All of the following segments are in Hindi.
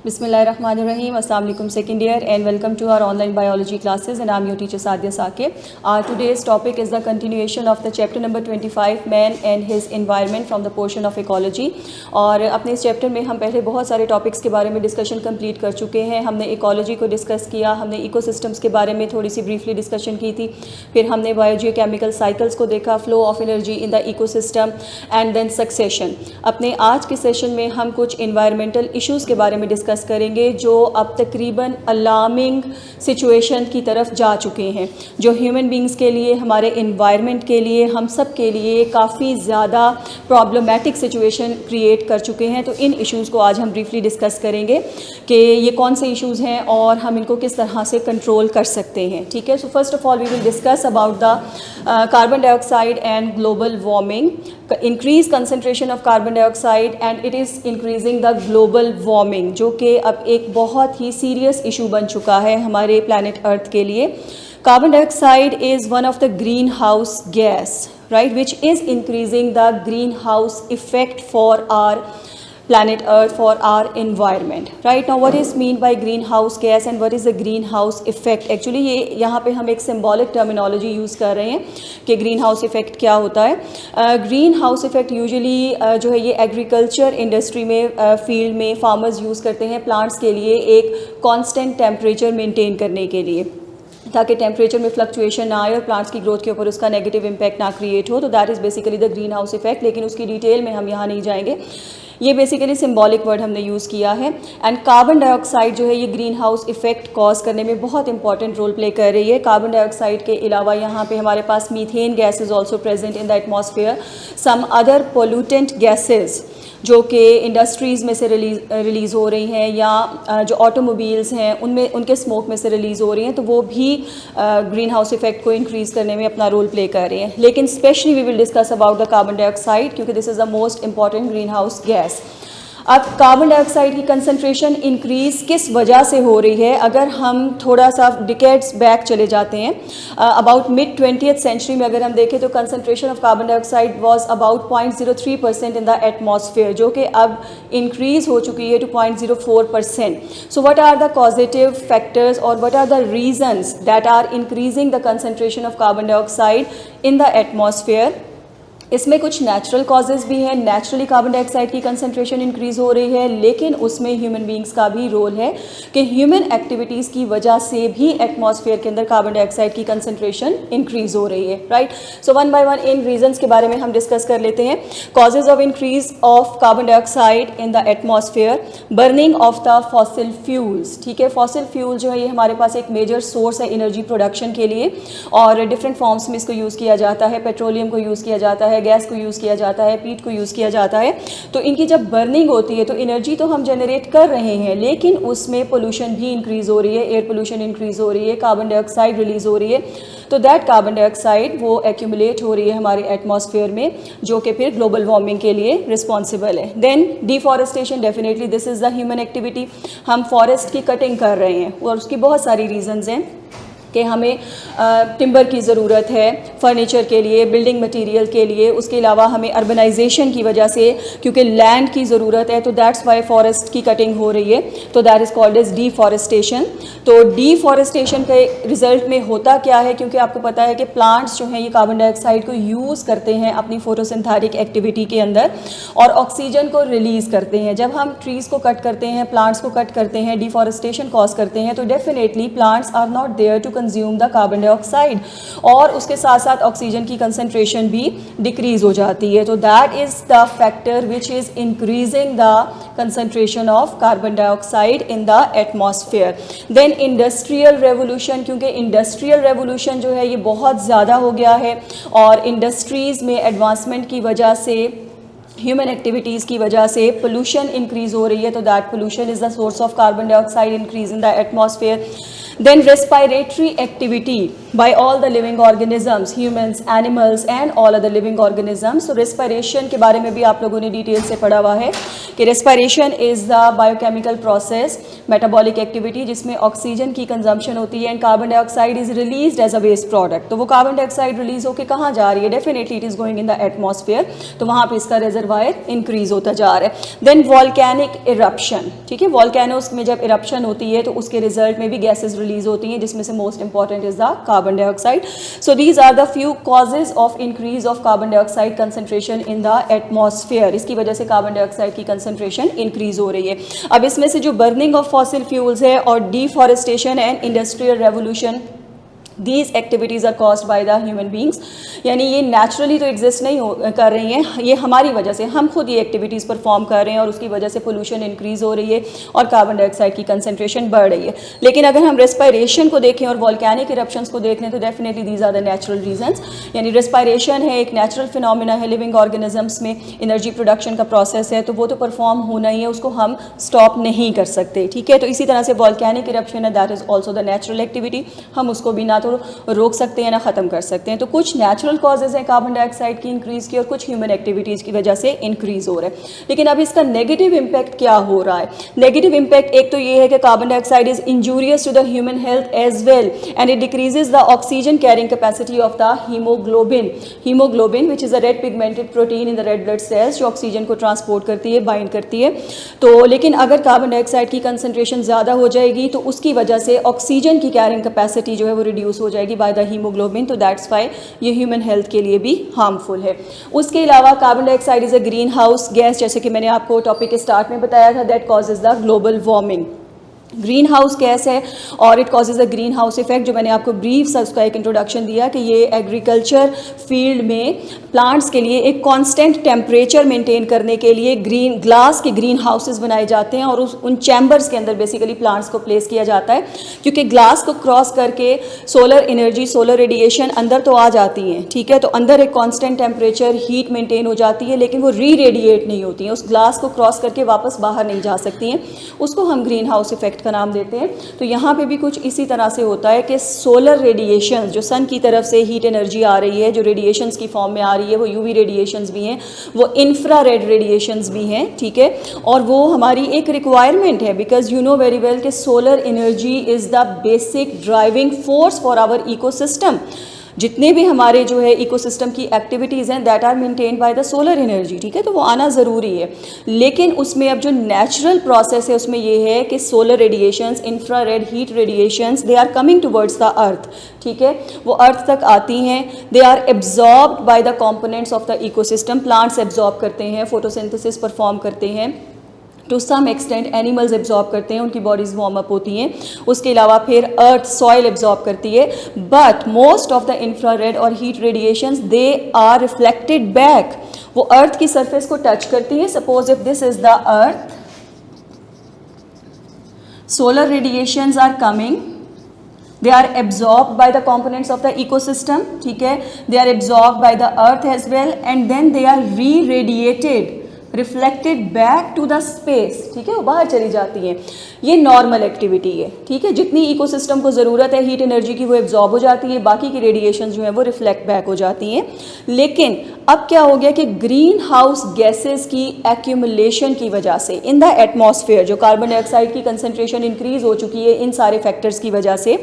Bismillahirrahmanirrahim. Assalamu alaikum second year and welcome to our online biology classes, and I'm your teacher Sadia Saqib. Today's topic is the continuation of the chapter number 25 man and his environment from the portion of ecology. और अपने इस चैप्टर में हम पहले बहुत सारे टॉपिक्स के बारे में डिस्कशन कंप्लीट कर चुके हैं. हमने इकोलॉजी को डिस्कस किया, हमने इकोसिस्टम्स के बारे में थोड़ी सी ब्रीफली डिस्कशन की थी, फिर हमने बायोजियोकेमिकल साइकिल्स को देखा, flow of energy in the ecosystem and then succession. अपने आज के सेशन में हम कुछ इन्वायरमेंटल इश्यूज़ के बारे में डिस्कस करेंगे जो अब तकरीबन अलार्मिंग सिचुएशन की तरफ जा चुके हैं, जो ह्यूमन बींग्स के लिए, हमारे इन्वायरमेंट के लिए, हम सब के लिए काफ़ी ज़्यादा प्रॉब्लमेटिक सिचुएशन क्रिएट कर चुके हैं. तो इन इश्यूज़ को आज हम ब्रीफली डिस्कस करेंगे कि ये कौन से इश्यूज़ हैं और हम इनको किस तरह से कंट्रोल कर सकते हैं. ठीक है, so first of all we will discuss about the carbon dioxide and global warming. Increase concentration of carbon dioxide and it is increasing the global warming, जो कि अब एक बहुत ही सीरियस इशू बन चुका है हमारे प्लैनेट अर्थ के लिए. Carbon dioxide is one of the green house gas, right, which is increasing the greenhouse effect for our planet earth, for our environment. Right, now what is mean by greenhouse gas and what is the greenhouse effect? Actually ये यहाँ पे हम एक symbolic terminology यूज़ कर रहे हैं कि greenhouse effect क्या होता है. greenhouse effect usually जो है ये agriculture industry में field में farmers यूज़ करते हैं plants के लिए एक constant temperature maintain करने के लिए, ताकि टेम्परेचर में फ्लक्चुएशन ना आए और प्लांट्स की ग्रोथ के ऊपर उसका नेगेटिव इम्पैक्ट ना क्रिएट हो. तो that is basically the green house effect, लेकिन उसकी डिटेल में हम यहाँ नहीं जाएंगे. ये बेसिकली सिंबॉलिक वर्ड हमने यूज़ किया है. एंड कार्बन डाइऑक्साइड जो है ये ग्रीन हाउस इफेक्ट कॉज करने में बहुत इंपॉर्टेंट रोल प्ले कर रही है. कार्बन डाइऑक्साइड के अलावा यहाँ पे हमारे पास methane gas is also present in the atmosphere, some other pollutant gases जो कि इंडस्ट्रीज़ में से रिलीज़ हो रही हैं या जो ऑटोमोबाइल्स हैं उनमें उनके स्मोक में से रिलीज़ हो रही हैं, तो वो भी ग्रीन हाउस इफेक्ट को इंक्रीज़ करने में अपना रोल प्ले कर रही हैं. लेकिन specially we will discuss about the carbon dioxide, क्योंकि this is the most important green house gas. अब कार्बन डाइऑक्साइड की कंसंट्रेशन इंक्रीज़ किस वजह से हो रही है? अगर हम थोड़ा सा डिकेड्स बैक चले जाते हैं, अबाउट मिड 20th सेंचुरी में अगर हम देखें तो concentration of carbon dioxide was about 0.03% in the atmosphere, जो कि अब इंक्रीज़ हो चुकी है to 0.04%. So what are the positive factors और what are the reasons that are increasing the concentration of carbon dioxide in the atmosphere? इसमें कुछ नेचुरल कॉजेज़ भी हैं. नेचुरली कार्बन डाइऑक्साइड की कंसंट्रेशन इंक्रीज़ हो रही है, लेकिन उसमें ह्यूमन बींग्स का भी रोल है कि ह्यूमन एक्टिविटीज़ की वजह से भी एटमॉस्फेयर के अंदर कार्बन डाइऑक्साइड की कंसंट्रेशन इंक्रीज़ हो रही है. Right, so one by one in reasons के बारे में हम डिस्कस कर लेते हैं. Causes of increase of carbon dioxide in the atmosphere: burning of the fossil fuels. ठीक है, फॉसिल फ्यूल जो है ये हमारे पास एक मेजर सोर्स है एनर्जी प्रोडक्शन के लिए, और डिफरेंट फॉर्म्स में इसको यूज़ किया जाता है. पेट्रोलियम को यूज़ किया जाता है, गैस को यूज़ किया जाता है, पीट को यूज़ किया जाता है. तो इनकी जब बर्निंग होती है तो एनर्जी तो हम जनरेट कर रहे हैं, लेकिन उसमें पोल्यूशन भी इंक्रीज़ हो रही है, एयर पोल्यूशन इंक्रीज़ हो रही है, कार्बन डाइऑक्साइड रिलीज़ हो रही है. तो दैट कार्बन डाइऑक्साइड वो एक्यूमुलेट हो रही है हमारे एटमॉस्फेयर में, जो कि फिर ग्लोबल वार्मिंग के लिए रिस्पॉन्सिबल है. Then deforestation, definitely this is the human activity. हम फॉरेस्ट की कटिंग कर रहे हैं और उसकी बहुत सारी रीजंस हैं कि हमें टिम्बर की ज़रूरत है फर्नीचर के लिए, बिल्डिंग मटेरियल के लिए. उसके अलावा हमें अर्बनाइजेशन की वजह से, क्योंकि लैंड की ज़रूरत है, तो दैट्स वाई फॉरेस्ट की कटिंग हो रही है. तो that is called as deforestation. तो डिफॉरेस्टेशन के रिज़ल्ट में होता क्या है, क्योंकि आपको पता है कि प्लांट्स जो हैं ये कार्बन डाइऑक्साइड को यूज़ करते हैं अपनी फोटोसिंथेटिक एक्टिविटी के अंदर और ऑक्सीजन को रिलीज़ करते हैं. जब हम ट्रीज़ को कट करते हैं, प्लांट्स को कट करते हैं, डिफॉरेस्टेशन कॉज करते हैं, तो definitely plants are not there to consume the carbon dioxide, और उसके साथ साथ ऑक्सीजन की कंसंट्रेशन भी डिक्रीज हो जाती है. तो that is the factor which is increasing the concentration of carbon dioxide in the atmosphere. Then industrial revolution, क्योंकि इंडस्ट्रियल रेवोल्यूशन जो है ये बहुत ज़्यादा हो गया है और इंडस्ट्रीज़ में एडवांसमेंट की वजह से, ह्यूमन एक्टिविटीज़ की वजह से पोल्यूशन इंक्रीज़ हो रही है. तो that pollution is the source of carbon dioxide increase in the atmosphere. Then respiratory activity, by all the living organisms, humans, animals and all other living organisms. So respiration के बारे में भी आप लोगों ने डिटेल से पढ़ा हुआ है कि respiration is the biochemical process, metabolic activity जिसमें ऑक्सीजन की कंजम्पशन होती है and carbon dioxide is released as a waste product. तो वो कार्बन डाइऑक्साइड रिलीज होकर कहाँ जा रही है? Definitely it is going in the atmosphere. तो वहाँ पे इसका रिजर्वायर इंक्रीज होता जा रहा है. देन वॉल्केनिक इरप्शन, ठीक है, वॉल्केनोस में जब इरप्शन होती है तो उसके रिजल्ट में भी गैसेज रिलीज होती हैं जिसमें से most important is the carbon dioxide. So these are the few causes of increase of carbon dioxide concentration in the atmosphere. इसकी वजह से कार्बन डाइऑक्साइड की कंसंट्रेशन इंक्रीज हो रही है. अब इसमें से जो बर्निंग ऑफ फॉसिल फ्यूल्स है और deforestation and industrial revolution, These activities are caused by the human beings. यानी ये नेचुरली तो एग्जिस्ट नहीं कर रही हैं, ये हमारी वजह से, हम खुद ये एक्टिविटीज़ परफॉर्म कर रहे हैं और उसकी वजह से पोल्यूशन इंक्रीज हो रही है और कार्बन डाइऑक्साइड की कंसंट्रेशन बढ़ रही है. लेकिन अगर हम रेस्पायरेशन को देखें और वॉल्केनिक इरप्शंस को देख लें तो definitely these are the natural reasons. यानी रेस्पायरेशन है, एक नेचुरल फिनोमिना है, लिविंग ऑर्गेनिजम्स में एनर्जी प्रोडक्शन का प्रोसेस है, तो वो तो परफॉर्म होना ही है, उसको हम स्टॉप नहीं कर सकते. ठीक है, तो इसी तरह से वॉल्केनिक इरप्शन है, that is also the natural activity. हम उसको भी ना तो रोक सकते हैं ना ख़त्म कर सकते हैं. तो कुछ नेचुरल कॉजेज़ हैं कार्बन डाइऑक्साइड की इंक्रीज़ की और कुछ ह्यूमन एक्टिविटीज़ की वजह से इंक्रीज़ हो रहा है. लेकिन अब इसका नेगेटिव इम्पैक्ट क्या हो रहा है? नेगेटिव इम्पैक्ट एक तो ये है कि carbon dioxide is injurious to the human health as well and it decreases the oxygen carrying capacity of the haemoglobin. Haemoglobin which is a red pigmented protein in the red blood cells जो ऑक्सीजन को ट्रांसपोर्ट करती है, बाइंड करती है. तो लेकिन अगर कार्बन डाइऑक्साइड की कंसनट्रेशन ज़्यादा हो जाएगी तो उसकी वजह से ऑक्सीजन की कैरिंग कैपेसिटी जो है वो रिड्यूस हो जाएगी बाय द हीमोग्लोबिन. तो दैट्स वाई ये ह्यूमन हेल्थ के लिए भी हार्मफुल है. उसके अलावा carbon dioxide is a green house gas, जैसे कि मैंने आपको टॉपिक के स्टार्ट में बताया था, that causes the global warming. Green house gas है और it causes a green house effect, जो मैंने आपको ब्रीफ सा उसका एक इंट्रोडक्शन दिया कि ये एग्रीकल्चर फील्ड में प्लांट्स के लिए एक कांस्टेंट टेम्परेचर मेंटेन करने के लिए ग्रीन ग्लास के ग्रीन हाउसेस बनाए जाते हैं और उन चैम्बर्स के अंदर बेसिकली प्लांट्स को प्लेस किया जाता है, क्योंकि ग्लास को क्रॉस करके सोलर एनर्जी, सोलर रेडिएशन अंदर तो आ जाती हैं, ठीक है, तो अंदर एक कांस्टेंट टेम्परेचर हीट मेंटेन हो जाती है, लेकिन वो री रेडिएट नहीं होती हैं, उस ग्लास को क्रॉस करके वापस बाहर नहीं जा सकती हैं. उसको हम ग्रीन हाउस इफेक्ट का नाम देते हैं. तो यहाँ पे भी कुछ इसी तरह से होता है कि सोलर रेडिएशंस जो सन की तरफ से हीट एनर्जी आ रही है, जो रेडिएशंस की फॉर्म में आ रही है, वो यूवी रेडिएशंस भी हैं, वो इंफ्रारेड रेडिएशंस भी हैं, ठीक है, और वो हमारी एक रिक्वायरमेंट है, because you know very well कि solar energy is the basic driving force for our ecosystem. जितने भी हमारे जो है इकोसिस्टम की एक्टिविटीज़ हैं that are maintain by the solar energy, ठीक है, तो वो आना ज़रूरी है. लेकिन उसमें अब जो नेचुरल प्रोसेस है उसमें ये है कि solar radiations, infrared heat radiations, they are coming towards the earth, ठीक है, वो अर्थ तक आती हैं, they are absorbed by the components of the ecosystem. Plants absorb करते हैं, फोटोसिंथेसिस परफॉर्म करते हैं, to some extent animals absorb करते हैं, उनकी बॉडीज़ वार्म अप होती हैं. उसके अलावा फिर अर्थ सॉइल एब्जॉर्ब करती है. But most of the infrared और heat radiations they are reflected back. वो अर्थ की सरफेस को टच करती हैं. Suppose if this is the earth, solar radiations are coming, they are absorbed by the components of the ecosystem, ठीक है, they are absorbed by the earth as well and then they are re-radiated, reflected back to the space, ठीक है, वो बाहर चली जाती हैं. ये नॉर्मल एक्टिविटी है, ठीक है, जितनी इकोसिस्टम को ज़रूरत है हीट एनर्जी की वो एब्जॉर्ब हो जाती है, बाकी की रेडिएशन जो है वो रिफ्लेक्ट बैक हो जाती हैं. लेकिन अब क्या हो गया कि ग्रीन हाउस गैसेस की एक्यूमुलेशन की वजह से इन द एटमॉस्फेयर जो कार्बन डाइऑक्साइड की कंसनट्रेशन इंक्रीज़ हो चुकी है इन सारे फैक्टर्स की वजह से,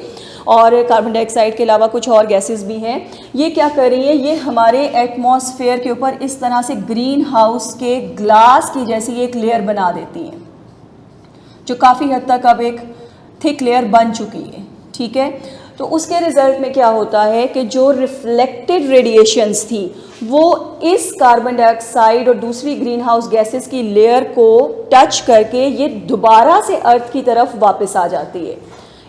और कार्बन डाइऑक्साइड के अलावा कुछ और गैसेस भी हैं, ये क्या कर रही है, ये हमारे एटमॉस्फेयर के ऊपर इस तरह से ग्रीन हाउस के ग्लास की जैसी एक लेयर बना देती हैं, जो काफ़ी हद तक अब एक थिक लेयर बन चुकी है, ठीक है. तो उसके रिजल्ट में क्या होता है कि जो रिफ्लेक्टेड रेडिएशंस थी वो इस कार्बन डाइऑक्साइड और दूसरी ग्रीन हाउस गैसेस की लेयर को टच करके ये दोबारा से अर्थ की तरफ वापस आ जाती है.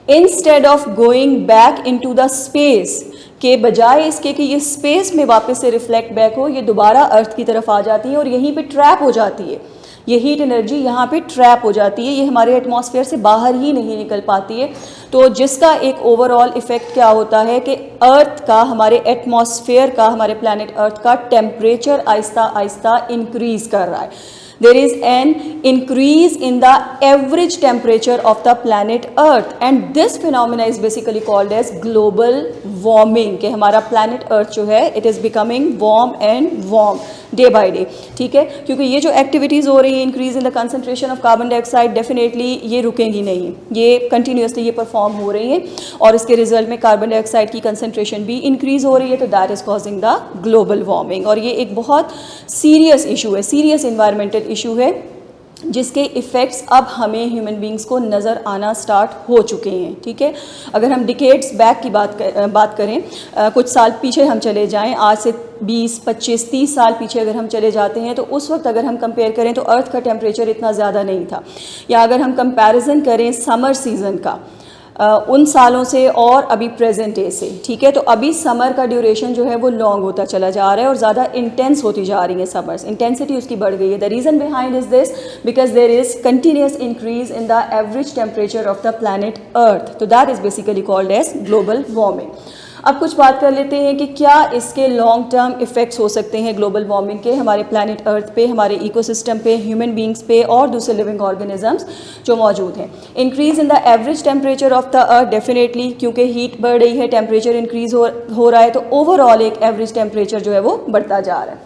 Instead of going back into the space, के बजाय इसके कि ये स्पेस में वापस से रिफ्लेक्ट बैक हो, ये दोबारा अर्थ की तरफ आ जाती है और यहीं पे ट्रैप हो जाती है. ये हीट एनर्जी यहाँ पे ट्रैप हो जाती है, ये हमारे एटमॉस्फेयर से बाहर ही नहीं निकल पाती है. तो जिसका एक ओवरऑल इफेक्ट क्या होता है कि अर्थ का, हमारे एटमॉस्फेयर का, हमारे प्लैनेट अर्थ का टेम्परेचर आहिस्ता आहिस्ता इंक्रीज कर रहा है. There is an increase in the average temperature of the planet Earth and this phenomena is basically called as global warming, कि हमारा प्लैनेट अर्थ जो है it is becoming warm and warm day by day, ठीक है, क्योंकि ये जो एक्टिविटीज़ हो रही हैं increase in the concentration of carbon dioxide, definitely ये रुकेंगी नहीं, ये कंटिन्यूसली ये परफॉर्म हो रही हैं और इसके रिजल्ट में कार्बन डाइऑक्साइड की कंसंट्रेशन भी इंक्रीज़ हो रही है, तो that is causing the global warming. और ये एक बहुत सीरियस इशू है, सीरियस इन्वायरमेंटल इशू है, जिसके इफ़ेक्ट्स अब हमें ह्यूमन बींग्स को नज़र आना स्टार्ट हो चुके हैं, ठीक है। अगर हम डिकेड्स बैक की बात करें, कुछ साल पीछे हम चले जाएं, आज से 20, 25, 30 साल पीछे अगर हम चले जाते हैं तो उस वक्त अगर हम कंपेयर करें तो अर्थ का टेम्परेचर इतना ज़्यादा नहीं था, या अगर हम कंपैरिजन करें समर सीज़न का उन सालों से और अभी प्रेजेंट डे से, ठीक है, तो अभी समर का ड्यूरेशन जो है वो लॉन्ग होता चला जा रहा है और ज़्यादा इंटेंस होती जा रही है समर्स, इंटेंसिटी उसकी बढ़ गई है। The reason behind is this because there is continuous increase in the average temperature of the planet earth, तो that is basically called as global warming. अब कुछ बात कर लेते हैं कि क्या इसके लॉन्ग टर्म इफ़ेक्ट्स हो सकते हैं ग्लोबल वार्मिंग के हमारे प्लैनेट अर्थ पे, हमारे इकोसिस्टम पे, ह्यूमन बींग्स पे और दूसरे लिविंग ऑर्गेनिजम्स जो मौजूद हैं। Increase in the average temperature of the earth, definitely क्योंकि हीट बढ़ रही है, टेम्परेचर इंक्रीज़ हो रहा है, तो ओवरऑल एक एवरेज टेम्परेचर जो है वो बढ़ता जा रहा है।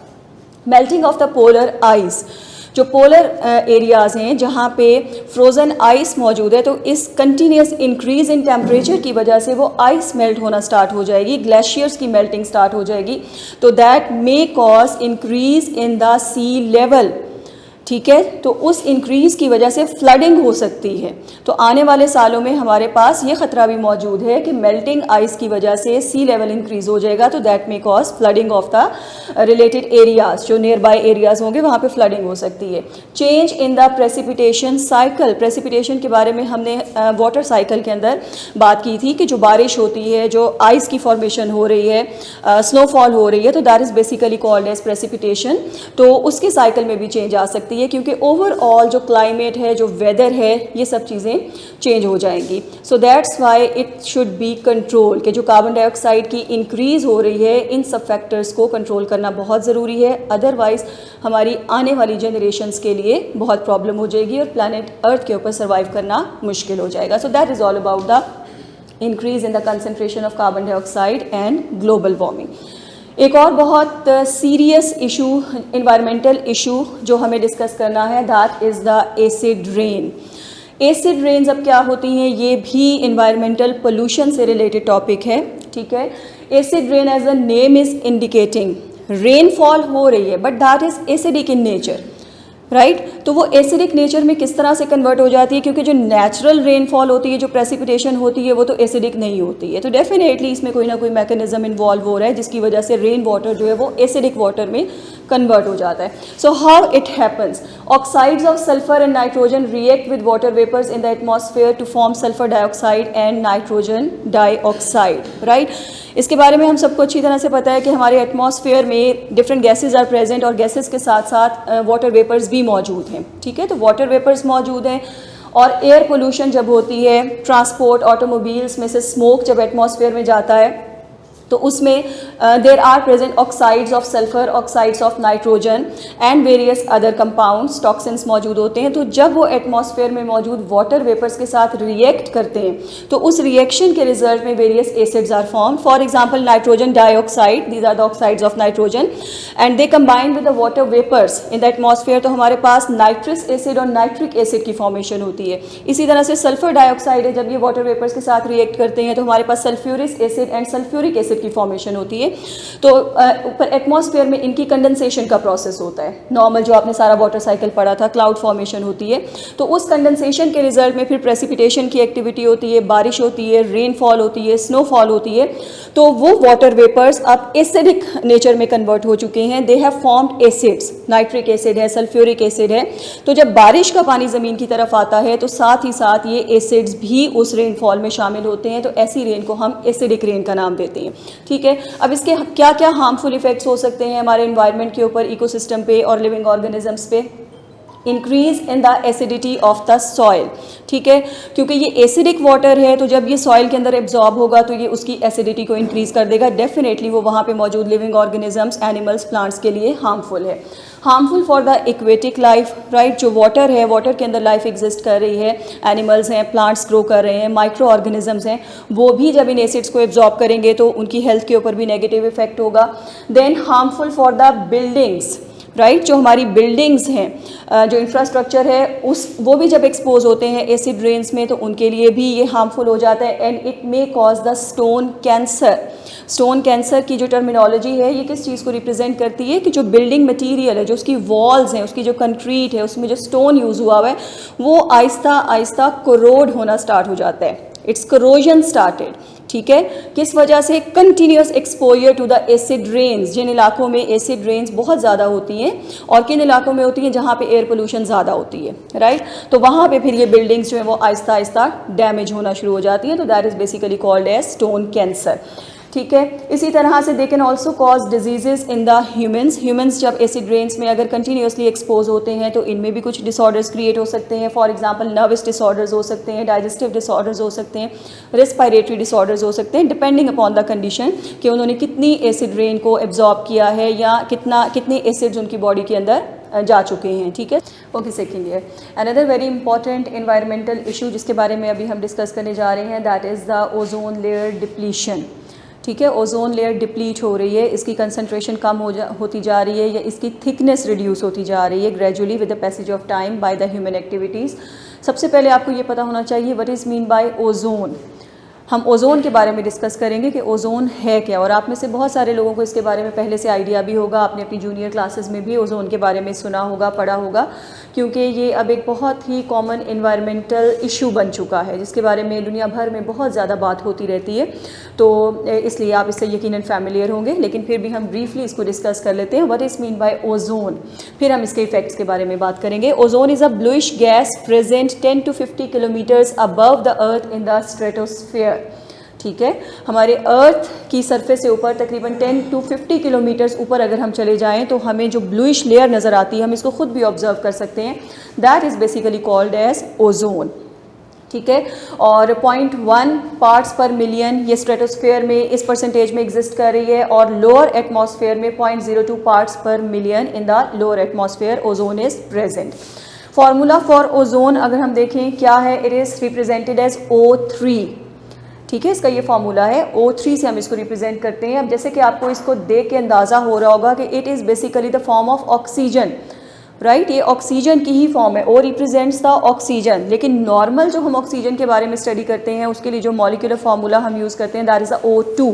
Melting of the polar ice, जो पोलर एरियाज़ हैं जहाँ पे फ्रोज़न आइस मौजूद है, तो इस कंटिन्यूस इंक्रीज़ इन टेम्परेचर की वजह से वो आइस मेल्ट होना स्टार्ट हो जाएगी, ग्लेशियर्स की मेल्टिंग स्टार्ट हो जाएगी, तो that may cause increase in the sea level, ठीक है, तो उस इंक्रीज़ की वजह से फ्लडिंग हो सकती है। तो आने वाले सालों में हमारे पास ये ख़तरा भी मौजूद है कि मेल्टिंग आइस की वजह से सी लेवल इंक्रीज़ हो जाएगा, तो that may cause flooding of the related areas, जो नियर बाय एरियाज़ होंगे वहाँ पे फ्लडिंग हो सकती है। Change in the precipitation cycle, precipitation के बारे में हमने वाटर साइकिल के अंदर बात की थी कि जो बारिश होती है, जो आइस की फॉर्मेशन हो रही है, स्नोफॉल हो रही है, तो that is basically called as precipitation, तो उसके साइकिल में भी चेंज आ सकती है क्योंकि ओवरऑल जो क्लाइमेट है, जो वेदर है, ये सब चीज़ें चेंज हो जाएंगी। So that's why it should be control, कि जो कार्बन डाइऑक्साइड की इंक्रीज़ हो रही है, इन सब फैक्टर्स को कंट्रोल करना बहुत ज़रूरी है, अदरवाइज़ हमारी आने वाली जनरेशन्स के लिए बहुत प्रॉब्लम हो जाएगी और प्लैनेट अर्थ के ऊपर सर्वाइव करना मुश्किल हो जाएगा। So that is all about the increase in the concentration of carbon dioxide and global warming. एक और बहुत सीरियस इशू, इन्वायरमेंटल इशू जो हमें डिस्कस करना है, that is the acid rain. Acid rains अब क्या होती हैं, ये भी इन्वायरमेंटल पोल्यूशन से रिलेटेड टॉपिक है, ठीक है। Acid rain as a name is indicating, rainfall हो रही है but that is acidic in nature, right, तो वो एसिडिक नेचर में किस तरह से कन्वर्ट हो जाती है, क्योंकि जो नेचुरल रेनफॉल होती है, जो प्रेसिपिटेशन होती है, वो तो एसिडिक नहीं होती है, तो डेफिनेटली इसमें कोई ना कोई मैकेनिज्म इन्वॉल्व हो रहा है जिसकी वजह से रेन वाटर जो है वो एसिडिक वाटर में कन्वर्ट हो जाता है। So how it happens, oxides of sulphur and nitrogen react with water vapours in the atmosphere to form sulphur dioxide and nitrogen dioxide, right. इसके बारे में हम सबको अच्छी तरह से पता है कि हमारे एटमॉस्फेयर में डिफरेंट गैसेज आर प्रेजेंट और गैसेज के साथ साथ वाटर वेपर्स भी मौजूद हैं, ठीक है, तो वाटर वेपर्स मौजूद हैं और एयर पोल्यूशन जब होती है, ट्रांसपोर्ट, ऑटोमोबाइल्स में से स्मोक जब एटमॉस्फेयर में जाता है, तो उसमें there are present oxides of sulphur, oxides of nitrogen and various other compounds, toxins मौजूद होते हैं। तो जब वो एटमॉस्फेयर में मौजूद वाटर वेपर्स के साथ रिएक्ट करते हैं तो उस रिएक्शन के रिजल्ट में various acids are form. For example nitrogen dioxide, these are the oxides of nitrogen and they combine with the water vapours in the atmosphere, तो हमारे पास नाइट्रस एसिड और नाइट्रिक एसिड की फॉर्मेशन होती है। इसी तरह से सल्फर डाइऑक्साइड है, जब ये वाटर वेपर्स के साथ रिएक्ट करते हैं तो हमारे पास sulphuric acid and sulphuric acid की फॉर्मेशन होती है। तो ऊपर एटमॉस्फेयर में इनकी कंडेंसेशन का प्रोसेस होता है, नॉर्मल जो आपने सारा वाटर साइकिल पढ़ा था, क्लाउड फॉर्मेशन होती है। तो उस कंडेंसेशन के रिजल्ट में फिर प्रेसिपिटेशन की एक्टिविटी होती है, बारिश होती है, रेनफॉल होती है, स्नोफॉल होती है। तो वो वाटर वेपर्स अब एसिडिक नेचर में कन्वर्ट हो चुके हैं, they have formed acids, nitric acid है, सल्फ्यूरिक एसिड है। तो जब बारिश का पानी ज़मीन की तरफ आता है तो साथ ही साथ ये एसिड्स भी उस रेनफॉल में शामिल होते हैं, तो ऐसी रेन को हम एसिडिक रेन का नाम देते हैं, ठीक है। अब इसके क्या क्या हार्मफुल इफेक्ट्स हो सकते हैं हमारे एनवायरनमेंट के ऊपर, इकोसिस्टम पे और लिविंग ऑर्गेनिजम्स पे। Increase in the acidity of the soil, ठीक है, क्योंकि ये एसिडिक वाटर है तो जब ये सॉइल के अंदर एब्जॉर्ब होगा तो ये उसकी एसिडिटी को इंक्रीज कर देगा, डेफिनेटली वो वहाँ पे मौजूद लिविंग ऑर्गेनिजम्स, एनिमल्स, प्लांट्स के लिए हार्मफुल है। Harmful for the aquatic life, right, जो वाटर है, वाटर के अंदर लाइफ एग्जिस्ट कर रही है, एनिमल्स हैं, प्लांट्स ग्रो कर रहे हैं, माइक्रो ऑर्गेनिजम्स हैं, वो भी जब इन एसिड्स को एब्जॉर्ब करेंगे तो उनकी हेल्थ के ऊपर भी नेगेटिव इफेक्ट होगा। Then harmful for the buildings, right, जो हमारी बिल्डिंग्स हैं, जो इंफ्रास्ट्रक्चर है उस वो भी जब एक्सपोज होते हैं एसिड रेन्स में तो उनके लिए भी ये हार्मफुल हो जाता है। And it may cause the stone cancer. Stone cancer की जो टर्मिनोलॉजी है ये किस चीज़ को रिप्रेजेंट करती है कि जो बिल्डिंग मटेरियल है, जो उसकी वॉल्स हैं, उसकी जो कंक्रीट है, उसमें जो स्टोन यूज़ हुआ हुआ है वो आहिस्ता आहिस्ता कोरोड होना स्टार्ट हो जाता है। इट्स करोजन स्टार्टेड, ठीक है, किस वजह से? Continuous exposure to the acid rains. जिन इलाकों में एसिड रेन्स बहुत ज़्यादा होती हैं और किन इलाकों में होती हैं जहाँ पे एयर पोल्यूशन ज़्यादा होती है, राइट, तो वहाँ पे फिर ये बिल्डिंग्स जो है वो आहिस्ता आहिस्ता डैमेज होना शुरू हो जाती है। तो that is basically called as stone cancer, ठीक है। इसी तरह से they can also cause diseases in the humans जब एसिड रेन्स में अगर कंटिन्यूसली एक्सपोज होते हैं तो इनमें भी कुछ डिसऑर्डर्स क्रिएट हो सकते हैं। फॉर एग्जांपल नर्वस डिसऑर्डर्स हो सकते हैं, डाइजेस्टिव डिसऑर्डर्स हो सकते हैं, रेस्पिरेटरी डिसऑर्डर्स हो सकते हैं, डिपेंडिंग अपॉन द कंडीशन कि उन्होंने कितनी एसिड रेन को एब्जॉर्ब किया है या कितने एसिड्स उनकी बॉडी के अंदर जा चुके हैं, ठीक है। Okay, second year another very important environmental issue जिसके बारे में अभी हम डिस्कस करने जा रहे हैं that is the ozone layer depletion, ठीक है। ओजोन लेयर डिप्लीट हो रही है, इसकी कंसंट्रेशन कम होती जा रही है या इसकी थिकनेस रिड्यूस होती जा रही है gradually with the passage of time by the human activities. सबसे पहले आपको ये पता होना चाहिए what is mean by ozone. हम ओजोन के बारे में डिस्कस करेंगे कि ओजोन है क्या, और आप में से बहुत सारे लोगों को इसके बारे में पहले से आइडिया भी होगा, आपने अपनी जूनियर क्लासेस में भी ओजोन के बारे में सुना होगा, पढ़ा होगा, क्योंकि ये अब एक बहुत ही कॉमन एनवायरमेंटल इशू बन चुका है जिसके बारे में दुनिया भर में बहुत ज़्यादा बात होती रहती है, तो इसलिए आप इससे यकीनन फैमिलियर होंगे। लेकिन फिर भी हम ब्रीफली इसको डिस्कस कर लेते हैं what is mean by ozone, फिर हम इसके इफेक्ट्स के बारे में बात करेंगे। Ozone is a bluish gas present 10 to 50 kilometres above the earth in the stratosphere, ठीक है। हमारे अर्थ की सरफेस से ऊपर तकरीबन 10 to 50 किलोमीटर्स ऊपर अगर हम चले जाएं तो हमें जो ब्लूइश लेयर नज़र आती है हम इसको खुद भी ऑब्जर्व कर सकते हैं, that is basically called as ozone, ठीक है। और 0.1 पार्ट्स पर मिलियन ये स्ट्रेटोस्फेयर में इस परसेंटेज में एग्जिस्ट कर रही है, और लोअर एटमॉस्फेयर में 0.02 पार्ट्स पर million in the lower atmosphere ozone is present. Formula for ozone अगर हम देखें क्या है, it is represented as O3, ठीक है, इसका ये फार्मूला है, O3 से हम इसको रिप्रेजेंट करते हैं। अब जैसे कि आपको इसको देख के अंदाज़ा हो रहा होगा कि it is basically the form of oxygen, right, ये ऑक्सीजन की ही फॉर्म है, O रिप्रेजेंट्स द ऑक्सीजन। लेकिन नॉर्मल जो हम ऑक्सीजन के बारे में स्टडी करते हैं उसके लिए जो मॉलिक्यूलर फार्मूला हम यूज़ करते हैं दैट इज़ द O2,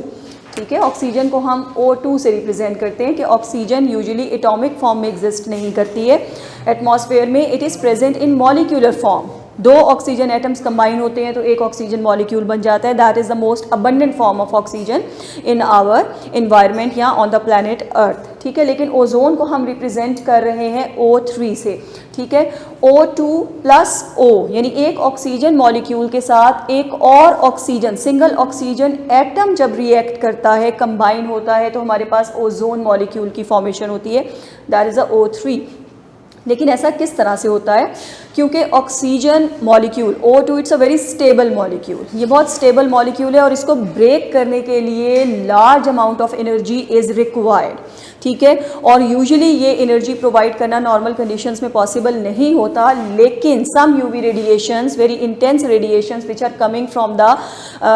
ठीक है। ऑक्सीजन को हम O2 से रिप्रेजेंट करते हैं कि ऑक्सीजन यूजुअली एटॉमिक फॉर्म में एग्जिस्ट नहीं करती है एटमॉस्फेयर में, it is present in molecular form. दो ऑक्सीजन एटम्स कंबाइन होते हैं तो एक ऑक्सीजन मॉलिक्यूल बन जाता है, that is the most abundant form of oxygen in our environment या ऑन द प्लैनेट अर्थ, ठीक है। लेकिन ओजोन को हम रिप्रेजेंट कर रहे हैं O3 से, ठीक है। O2 प्लस O यानी एक ऑक्सीजन मॉलिक्यूल के साथ एक और ऑक्सीजन, सिंगल ऑक्सीजन एटम जब रिएक्ट करता है, कंबाइन होता है, तो हमारे पास ओजोन मॉलिक्यूल की फॉर्मेशन होती है, दैट इज़ द O3। लेकिन ऐसा किस तरह से होता है, क्योंकि oxygen molecule O2 it's a very stable molecule, ये बहुत स्टेबल मॉलिक्यूल है और इसको ब्रेक करने के लिए large amount of energy is required, ठीक है। और यूजुअली ये एनर्जी प्रोवाइड करना नॉर्मल कंडीशंस में पॉसिबल नहीं होता, लेकिन some UV radiations, very intense radiations which are coming from the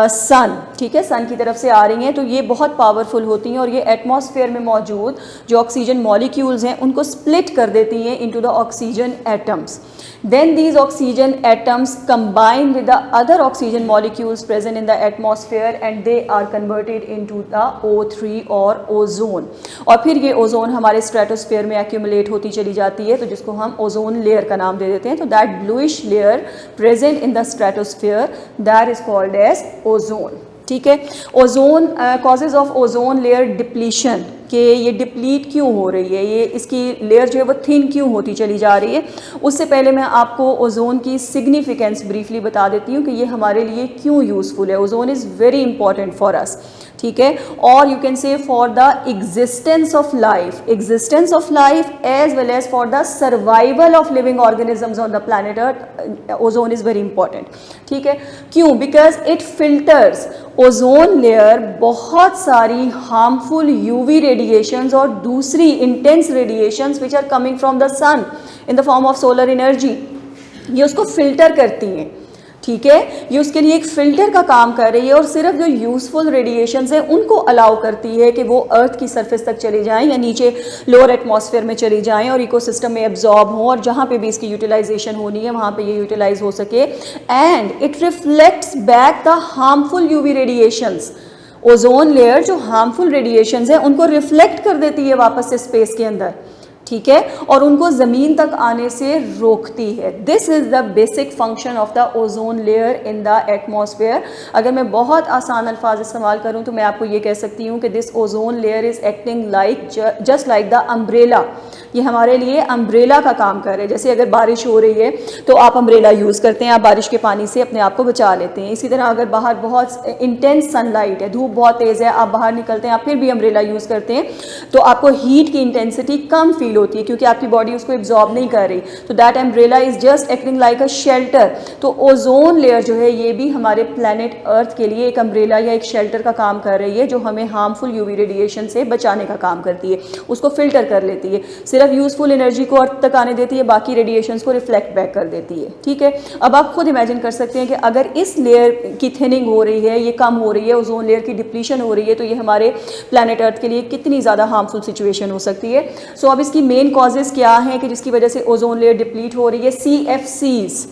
sun, ठीक है, सन की तरफ से आ रही हैं, तो ये बहुत पावरफुल होती हैं और ये एटमॉस्फेयर में मौजूद जो ऑक्सीजन मॉलिक्यूल्स हैं उनको स्प्लिट कर देती हैं into the oxygen atoms. Then these oxygen atoms combine with the other oxygen molecules present in the atmosphere and they are converted into the O3 और ओजोन, और फिर ये ओजोन हमारे स्ट्रेटोस्फेयर में एक्यूमुलेट होती चली जाती है, तो जिसको हम ओजोन लेयर का नाम दे देते हैं। तो that bluish layer present in the stratosphere that is called as ozone, ठीक है। Ozone causes of ozone layer depletion, कि ये डिप्लीट क्यों हो रही है, ये इसकी लेयर जो है वो थिन क्यों होती चली जा रही है, उससे पहले मैं आपको ओजोन की सिग्निफिकेंस ब्रीफली बता देती हूँ कि ये हमारे लिए क्यों यूज़फुल है। Ozone is very important for us, ठीक है, और you can say for the existence of life as well as for the survival of living organisms on the planet earth, ozone is very important, ठीक है। क्यों? Because it filters, ozone layer बहुत सारी हार्मफुल यूवी रेडिएशंस और दूसरी intense radiations which are coming from the sun in the form of solar energy, ये उसको फिल्टर करती हैं, ठीक है, ये उसके लिए एक फिल्टर का काम कर रही है और सिर्फ जो यूजफुल रेडिएशंस हैं उनको अलाउ करती है कि वो अर्थ की सरफेस तक चले जाएं या नीचे लोअर एटमॉस्फेयर में चली जाएं और इकोसिस्टम में एब्जॉर्ब हों और जहाँ पे भी इसकी यूटिलाइजेशन होनी है वहाँ पे ये यूटिलाइज हो सके। And it reflects back the harmful UV radiations, ozone layer जो हार्मफुल रेडिएशंस है उनको रिफ्लेक्ट कर देती है वापस से स्पेस के अंदर, ठीक है, और उनको ज़मीन तक आने से रोकती है। This is the basic function of the ozone layer in the atmosphere. अगर मैं बहुत आसान अल्फाज इस्तेमाल करूं तो मैं आपको ये कह सकती हूँ कि this ozone layer is acting like just like the umbrella. ये हमारे लिए अम्ब्रेला का काम कर रहे हैं। जैसे अगर बारिश हो रही है तो आप अम्ब्रेला यूज़ करते हैं, आप बारिश के पानी से अपने आप को बचा लेते हैं। इसी तरह अगर बाहर बहुत इंटेंस सनलाइट है, धूप बहुत तेज़ है, आप बाहर निकलते हैं, आप फिर भी अम्ब्रेला यूज़ करते हैं तो आपको हीट की इंटेंसिटी कम फील होती है क्योंकि आपकी बॉडी उसको एब्जॉर्ब नहीं कर रही। तो that umbrella is just acting like a shelter. तो ओजोन लेयर जो है ये भी हमारे प्लैनेट अर्थ के लिए एक अम्ब्रेला या एक शेल्टर का काम कर रही है जो हमें हार्मफुल यूवी रेडिएशन से बचाने का काम करती है, उसको फिल्टर कर लेती है, सिर्फ यूजफुल एनर्जी को अर्थ तक आने देती है, बाकी रेडिएशंस को रिफ्लेक्ट बैक कर देती है, ठीक है। अब आप खुद इमेजिन कर सकते हैं कि अगर इस लेयर की थिनिंग हो रही है, ये कम हो रही है, ओजोन लेयर की डिप्लीशन हो रही है, तो ये हमारे प्लैनेट अर्थ के लिए कितनी ज़्यादा हार्मफुल सिचुएशन हो सकती है। सो अब इसकी मेन कॉजेज़ क्या हैं कि जिसकी वजह से ओजोन लेयर डिप्लीट हो रही है? CFCs,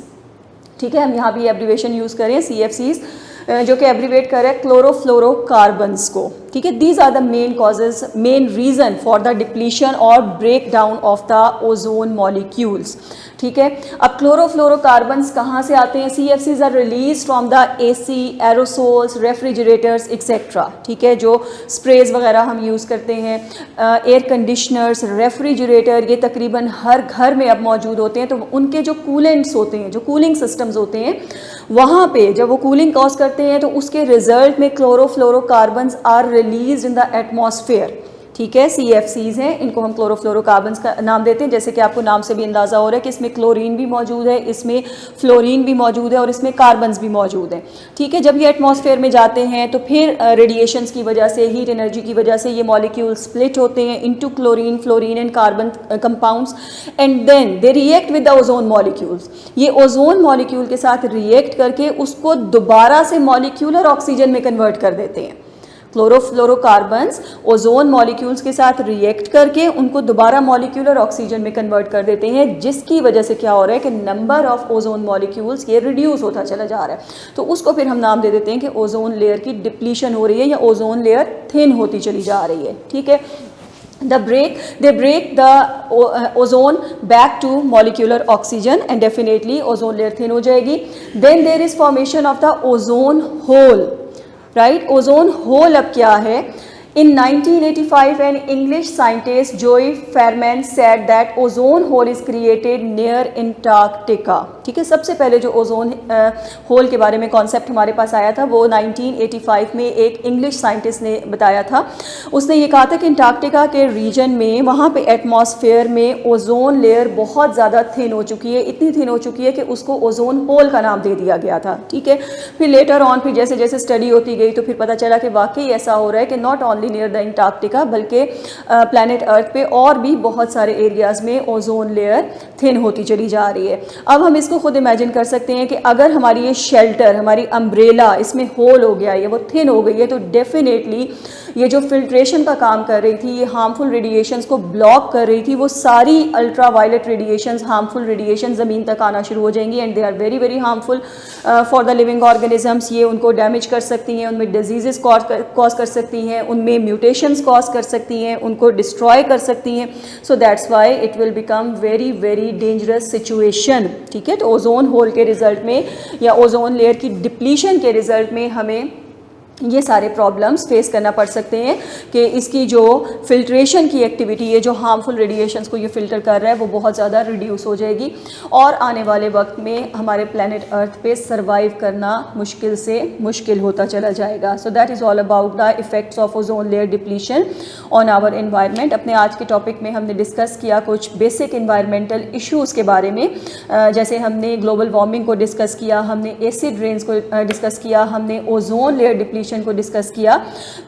ठीक है, हम यहाँ भी एब्रीवेशन यूज़ करें CFCs जो कि एब्रीवेट कर रहे हैं क्लोरोफ्लोरोकार्बन्स को, ठीक है। These are the main causes, main reason for the depletion और break down of the ozone molecules, ठीक है। अब क्लोरोफ्लोरोकार्बन्स कहाँ से आते हैं? CFCs are released from the AC, aerosols, refrigerators etcetera, ठीक है, जो स्प्रेज वगैरह हम यूज़ करते हैं, एयर कंडीशनर्स, रेफ्रिजरेटर, ये तकरीबन हर घर में अब मौजूद होते हैं। तो उनके जो कूलेंट्स होते हैं, जो कूलिंग सिस्टम्स होते हैं, वहाँ पे जब वो कूलिंग कॉज करते हैं तो उसके रिजल्ट में chlorofluorocarbons are release in the atmosphere, ठीक है। CFCs हैं, इनको हम क्लोरोफ्लोरोकार्बन्स का नाम देते हैं। जैसे कि आपको नाम से भी अंदाज़ा हो रहा है कि इसमें क्लोरीन भी मौजूद है, इसमें फ्लोरीन भी मौजूद है और इसमें कार्बन्स भी मौजूद हैं, ठीक है। जब ये एटमॉस्फेयर में जाते हैं तो फिर रेडिएशंस की वजह से, हीट एनर्जी की वजह से ये मॉलिक्यूल स्प्लिट होते हैं into chlorine, fluorine and carbon compounds and then they react with the ozone molecules. ये ओजोन मॉलिक्यूल के साथ रिएक्ट करके उसको दोबारा से मॉलिक्यूलर ऑक्सीजन में कन्वर्ट कर देते हैं। क्लोरोफ्लोरोकार्बन्स ओजोन मॉलिक्यूल्स के साथ रिएक्ट करके उनको दोबारा मॉलिक्यूलर ऑक्सीजन में कन्वर्ट कर देते हैं, जिसकी वजह से क्या हो रहा है कि नंबर ऑफ ओजोन मॉलिक्यूल्स ये रिड्यूस होता चला जा रहा है। तो उसको फिर हम नाम दे देते हैं कि ओजोन लेयर की डिप्लीशन हो रही है या ओजोन लेयर थिन होती चली जा रही है, ठीक है। they break the ozone back to molecular oxygen and definitely ozone layer thin हो जाएगी। Then there is formation of the ozone hole, right? Ozone hole अब क्या है? In 1985, an English scientist, Joy Fairman, said that ozone hole is created near Antarctica. ठीक है, सबसे पहले जो ओजोन होल के बारे में कॉन्सेप्ट हमारे पास आया था वो 1985 में एक इंग्लिश साइंटिस्ट ने बताया था। उसने ये कहा था कि अंटार्कटिका के रीजन में, वहाँ पे एटमॉस्फेयर में ओजोन लेयर बहुत ज़्यादा थिन हो चुकी है, इतनी थिन हो चुकी है कि उसको ओजोन होल का नाम दे दिया गया था, ठीक है। फिर लेटर ऑन, फिर जैसे जैसे स्टडी होती गई तो फिर पता चला कि वाकई ऐसा हो रहा है कि not only near the Antarctica बल्कि प्लैनेट अर्थ पे और भी बहुत सारे एरियाज़ में ओजोन लेयर थिन होती चली जा रही है। अब हम इसको खुद इमेजिन कर सकते हैं कि अगर हमारी ये शेल्टर, हमारी अम्ब्रेला इसमें होल हो गया है, वो थिन हो गई है, तो डेफिनेटली ये जो फिल्ट्रेशन का काम कर रही थी, ये हार्मफुल रेडिएशंस को ब्लॉक कर रही थी, वो सारी ultraviolet radiations, harmful radiation ज़मीन तक आना शुरू हो जाएंगी and they are very very harmful for the living organisms. ये उनको डैमेज कर सकती हैं, उनमें डिजीज़ कॉज कर सकती हैं, उनमें म्यूटेशंस कॉज कर सकती हैं, उनको डिस्ट्रॉय कर सकती हैं। So that's why it will become very very dangerous situation, ठीक है। तो ओजोन होल के रिजल्ट में या ओजोन लेयर की डिप्लीशन के रिजल्ट में हमें ये सारे प्रॉब्लम्स फेस करना पड़ सकते हैं कि इसकी जो फिल्ट्रेशन की एक्टिविटी है, जो हार्मफुल रेडिएशंस को ये फिल्टर कर रहा है, वो बहुत ज़्यादा रिड्यूस हो जाएगी और आने वाले वक्त में हमारे प्लैनेट अर्थ पे सरवाइव करना मुश्किल से मुश्किल होता चला जाएगा। So that is all about the effects of ozone layer depletion on our environment. अपने आज के टॉपिक में हमने डिस्कस किया कुछ बेसिक इन्वायरमेंटल इशूज़ के बारे में, जैसे हमने ग्लोबल वार्मिंग को डिस्कस किया, हमने एसिड रेन्स को डिस्कस किया, हमने ओजोन लेयर डिप्लीशन कंडीशन को डिस्कस किया।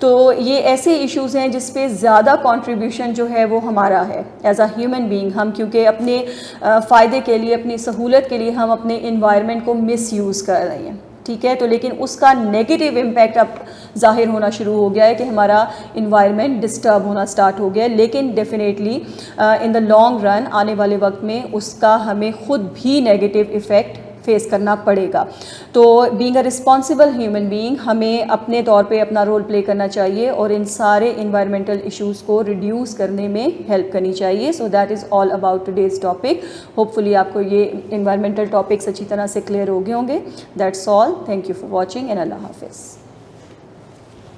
तो ये ऐसे इश्यूज़ हैं जिस पे ज़्यादा कंट्रीब्यूशन जो है वो हमारा है एज अ ह्यूमन बीइंग। हम क्योंकि अपने फ़ायदे के लिए, अपनी सहूलत के लिए हम अपने इन्वायरमेंट को मिसयूज़ कर रहे हैं, ठीक है। तो लेकिन उसका नेगेटिव इम्पैक्ट अब ज़ाहिर होना शुरू हो गया है कि हमारा इन्वायरमेंट डिस्टर्ब होना स्टार्ट हो गया है। लेकिन definitely in the long run आने वाले वक्त में उसका हमें ख़ुद भी नेगेटिव इफ़ेक्ट फेस करना पड़ेगा। तो being a responsible human being हमें अपने तौर पे अपना रोल प्ले करना चाहिए और इन सारे इन्वायरमेंटल इश्यूज़ को रिड्यूस करने में हेल्प करनी चाहिए। सो that is all about today's topic. Hopefully आपको ये इन्वायरमेंटल टॉपिक्स अच्छी तरह से क्लियर हो गए होंगे। That's all. Thank you for watching and अल्लाह हाफिज़।